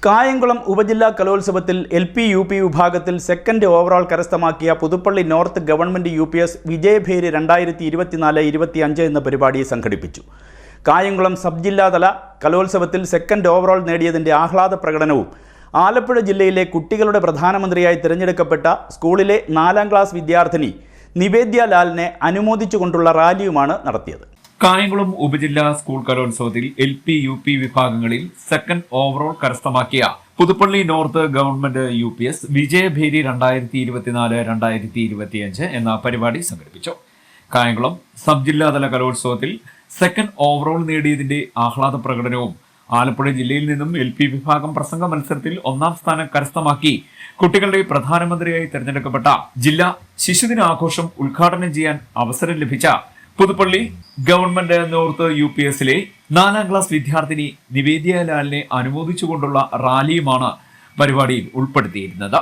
കായംകുളം ഉപജില്ലാ കലോത്സവത്തിൽ LP UP വിഭാഗത്തിൽ സെക്കൻഡ് ഓവറോൾ കരസ്ഥമാക്കിയ Puthuppally north government UPS Vijayabheri 2024-25 എന്ന പരിപാടി സംഘടിപ്പിച്ചു. കായംകുളം സബ് ജില്ലാതല കലോത്സവത്തിൽ സെക്കൻഡ് ഓവറോൾ നേടിയതിൻ്റെ ആഹ്ലാദ പ്രകടനവും ആലപ്പുഴ ജില്ലയിലെ കുട്ടികളുടെ പ്രധാനമന്ത്രിയായി തിരഞ്ഞെടുക്കപ്പെട്ട സ്കൂളിലെ 4ാം ക്ലാസ് വിദ്യാർത്ഥിനി നിവേദ്യ ലാലിനെ അനുമോദിച്ചുകൊണ്ടുള്ള റാലിയുമാണ് നടത്തിയത്. കായംകുളം ഉപജില്ലാ സ്കൂൾ കലോത്സവത്തിൽ LP UP വിഭാഗങ്ങളിൽ സെക്കൻഡ് ഓവറോൾ കരസ്ഥമാക്കിയ Puthuppally north government UPS Vijayabheri 2024-2025 എന്ന പരിപാടി സംഘടിപ്പിച്ചു. കായംകുളം സബ് ജില്ലാതല കലോത്സവത്തിൽ സെക്കൻഡ് ഓവറോൾ നേടിയതിന്റെ ആഹ്ലാദ പ്രകടനവും ആലപ്പുഴ ജില്ലയിൽ നിന്നും LP വിഭാഗം പ്രസംഗ മത്സരത്തിൽ 1ാം സ്ഥാനം കരസ്ഥമാക്കി കുട്ടികളുടെ പ്രധാനമന്ത്രിയായി തെരഞ്ഞെടുക്കപ്പെട്ട ജില്ലാ ശിശുദിന ആഘോഷം ഉദ്ഘാടനം ചെയ്യാൻ അവസരം ലഭിച്ച പുതുപ്പള്ളി ഗവൺമെന്റ് നോർത്ത് UPSലെ 4ാം ക്ലാസ് വിദ്യാർത്ഥിനി നിവേദ്യ ലാലിനെ അനുമോദിച്ചുകൊണ്ടുള്ള റാലിയുമാണ് പരിപാടിയിൽ ഉൾപ്പെടുത്തിയിരുന്നത്.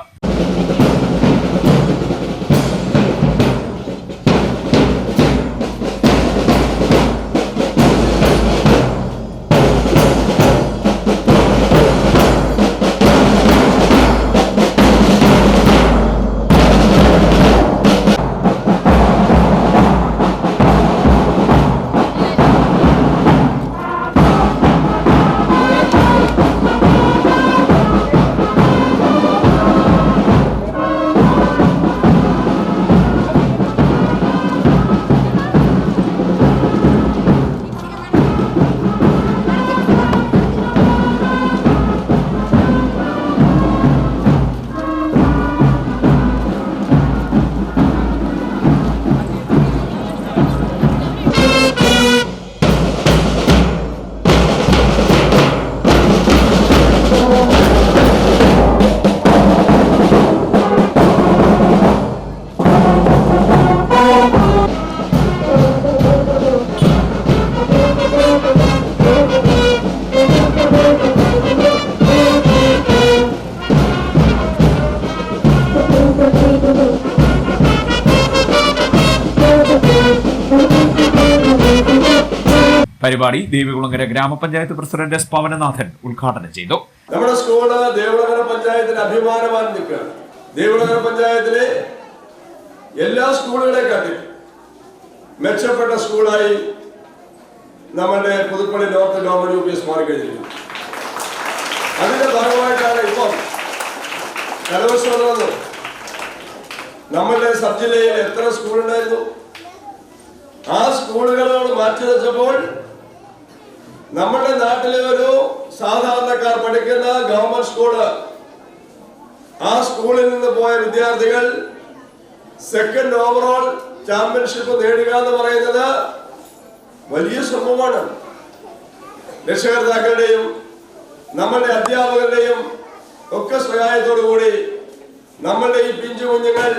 പരിപാടി ദേവികുളങ്ങര ഗ്രാമപഞ്ചായത്ത് പ്രസിഡന്റ് S. പവനനാഥൻ ഉദ്ഘാടനം ചെയ്തു. നമ്മുടെ സ്കൂള് ദേവികുളങ്ങര പഞ്ചായത്തിന് അഭിമാനമായി നിൽക്കുകയാണ്. ദേവികുളങ്ങര പഞ്ചായത്തിലെ എല്ലാ സ്കൂളുകളെക്കാട്ടിൽ മെച്ചപ്പെട്ട സ്കൂളായി നമ്മുടെ പുതുപ്പള്ളി നോർത്ത് ഗവൺമെന്റ് UPS മാറിക്കഴിഞ്ഞിരിക്കുന്നു. അതിന്റെ ഭാഗമായിട്ടാണ് ഇപ്പം കലോത്സവം നടന്നത്. നമ്മുടെ സബ് ജില്ലയിൽ എത്ര സ്കൂളുണ്ടായിരുന്നു? ആ സ്കൂളുകളോട് മാറ്റി വെച്ചപ്പോൾ നമ്മുടെ നാട്ടിലെ ഒരു സാധാരണക്കാർ പഠിക്കുന്ന ഗവൺമെന്റ് സ്കൂള്, ആ സ്കൂളിൽ നിന്ന് പോയ വിദ്യാർത്ഥികൾ സെക്കൻഡ് ഓവറോൾ ചാമ്പ്യൻഷിപ്പ് നേടുക എന്ന് പറയുന്നത് വലിയ സംഭവമാണ്. രക്ഷകർത്താക്കളുടെയും നമ്മളുടെ അധ്യാപകരുടെയും ഒക്കെ സഹായത്തോടുകൂടി നമ്മളുടെ ഈ പിഞ്ചു കുഞ്ഞുങ്ങൾ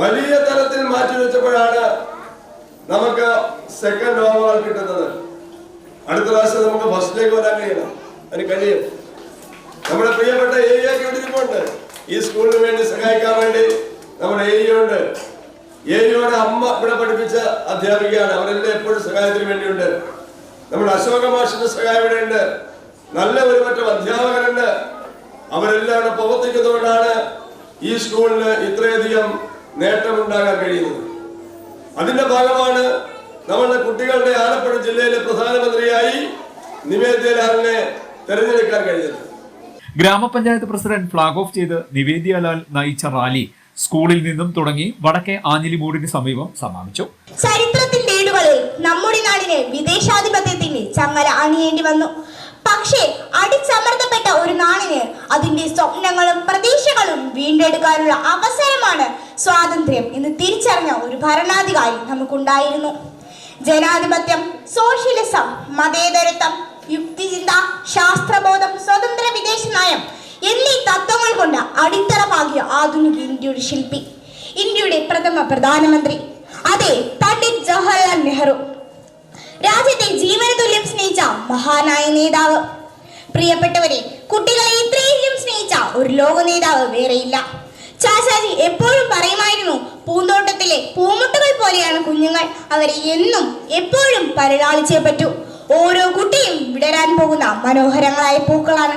വലിയ തലത്തിൽ മാറ്റിവെച്ചപ്പോഴാണ് നമുക്ക് സെക്കൻഡ് ഓവറോൾ കിട്ടുന്നത്. അടുത്ത പ്രാവശ്യം നമുക്ക് ഫസ്റ്റിലേക്ക് വരാൻ കഴിയണം. അതിന് കഴിയും. നമ്മുടെ പ്രിയപ്പെട്ട AEയൊക്കെ ഇരിപ്പുണ്ട്. ഈ സ്കൂളിന് വേണ്ടി സഹായിക്കാൻ വേണ്ടി നമ്മുടെ AE ഉണ്ട്. AEയുടെ അമ്മ ഇവിടെ പഠിപ്പിച്ച അധ്യാപികയാണ്. അവരെല്ലാം എപ്പോഴും സഹായത്തിന് വേണ്ടിയുണ്ട്. നമ്മുടെ അശോക മാഷിന്റെ സഹായം ഇവിടെ ഉണ്ട്. നല്ല ഒരു മറ്റു അധ്യാപകരുണ്ട്. അവരെല്ലാം ഇവിടെ പ്രവർത്തിക്കുന്നതുകൊണ്ടാണ് ഈ സ്കൂളിന് ഇത്രയധികം നേട്ടമുണ്ടാകാൻ കഴിയുന്നത്. അതിന്റെ ഭാഗമാണ് നമ്മുടെ കുട്ടികളുടെ ആലപ്പുഴ ജില്ലയിലെ പ്രധാനമന്ത്രിയായി നിവേദ്യ ലാലിനെ തെരഞ്ഞെടുക്കാൻ കഴിഞ്ഞത്. ഗ്രാമപഞ്ചായത്ത് പ്രസിഡന്റ് ഫ്ളാഗ് ഓഫ് ചെയ്ത് നിവേദ്യ ലാൽ നയിച്ച റാലി സ്കൂളിൽ നിന്നും തുടങ്ങി വടക്കേ ആഞ്ഞിലിമൂടിന് സമീപം സമാപിച്ചു. ചരിത്രത്തിന്റെ ഏടുകളിൽ നമ്മുടെ നാടിന് വിദേശാധിപത്യത്തിന്റെ ചങ്ങല അണിയേണ്ടി വന്നു. പക്ഷേ അടിച്ചമർത്തപ്പെട്ട ഒരു നാടിന് അതിന്റെ സ്വപ്നങ്ങളും പ്രതീക്ഷകളും വീണ്ടെടുക്കാനുള്ള അവസരമാണ് സ്വാതന്ത്ര്യം എന്ന് തിരിച്ചറിഞ്ഞ ഒരു ഭരണാധികാരി നമുക്കുണ്ടായിരുന്നു. ജനാധിപത്യം, സോഷ്യലിസം, മതേതരത്വം, യുക്തിചിന്ത, ശാസ്ത്രബോധം, സ്വതന്ത്ര വിദേശ നയം എന്നീ തത്വങ്ങൾ കൊണ്ട് അടിത്തറ പാകിയ ആധുനിക ഇന്ത്യയുടെ ശില്പി, ഇന്ത്യയുടെ പ്രഥമ പ്രധാനമന്ത്രി, അതെ, പണ്ഡിറ്റ് ജവഹർലാൽ നെഹ്റു. രാജ്യത്തെ ജീവന തുല്യം സ്നേഹിച്ച മഹാനായ നേതാവ്. പ്രിയപ്പെട്ടവരെ, കുട്ടികളെ ഇത്രയും സ്നേഹിച്ച ഒരു ലോക നേതാവ് വേറെയില്ല. ചാച്ചാജി എപ്പോഴും പറയുമായിരുന്നു, പൂന്തോട്ടത്തിലെ പൂമുട്ടുകൾ പോലെയാണ് കുഞ്ഞുങ്ങൾ, അവരെ എന്നും എപ്പോഴും പരിലാളിച്ചേ പറ്റൂ. ഓരോ കുട്ടിയും വിടരാൻ പോകുന്ന മനോഹരങ്ങളായ പൂക്കളാണ്.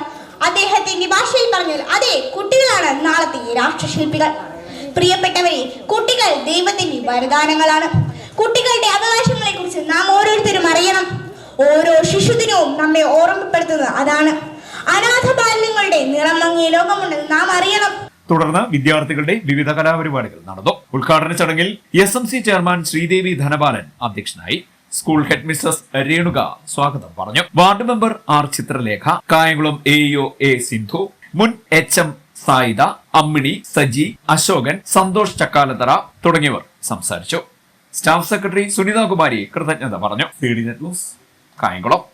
അദ്ദേഹത്തിന്റെ ഭാഷയിൽ പറഞ്ഞാൽ അതെ, കുട്ടികളാണ് നാളത്തെ രാഷ്ട്രശില്പികൾ. പ്രിയപ്പെട്ടവരെ, കുട്ടികൾ ദൈവത്തിന്റെ വരദാനങ്ങളാണ്. കുട്ടികളുടെ അവകാശങ്ങളെ കുറിച്ച് നാം ഓരോരുത്തരും അറിയണം. ഓരോ ശിശുദിനവും നമ്മെ ഓർമ്മപ്പെടുത്തുന്നത് അതാണ്. അനാഥ ബാല്യങ്ങളുടെ നിറം മങ്ങിയ ലോകമുണ്ടെന്ന് നാം അറിയണം. തുടർന്ന് വിദ്യാർത്ഥികളുടെ വിവിധ കലാപരിപാടികൾ നടന്നു. ഉദ്ഘാടന ചടങ്ങിൽ SMC ചെയർമാൻ ശ്രീദേവി ധനപാലൻ അധ്യക്ഷനായി. സ്കൂൾ ഹെഡ് മിസ്സസ് രേണുക സ്വാഗതം പറഞ്ഞു. Ward member R Chitralekha, Kayamkulam AEO A Sindhu, മുൻ HM സായിദ, അമ്മിണി, സജി, അശോകൻ, സന്തോഷ് ചക്കാലത്തറ തുടങ്ങിയവർ സംസാരിച്ചു. സ്റ്റാഫ് സെക്രട്ടറി സുനിത കുമാരി കൃതജ്ഞത പറഞ്ഞു. CD net news, Kayamkulam.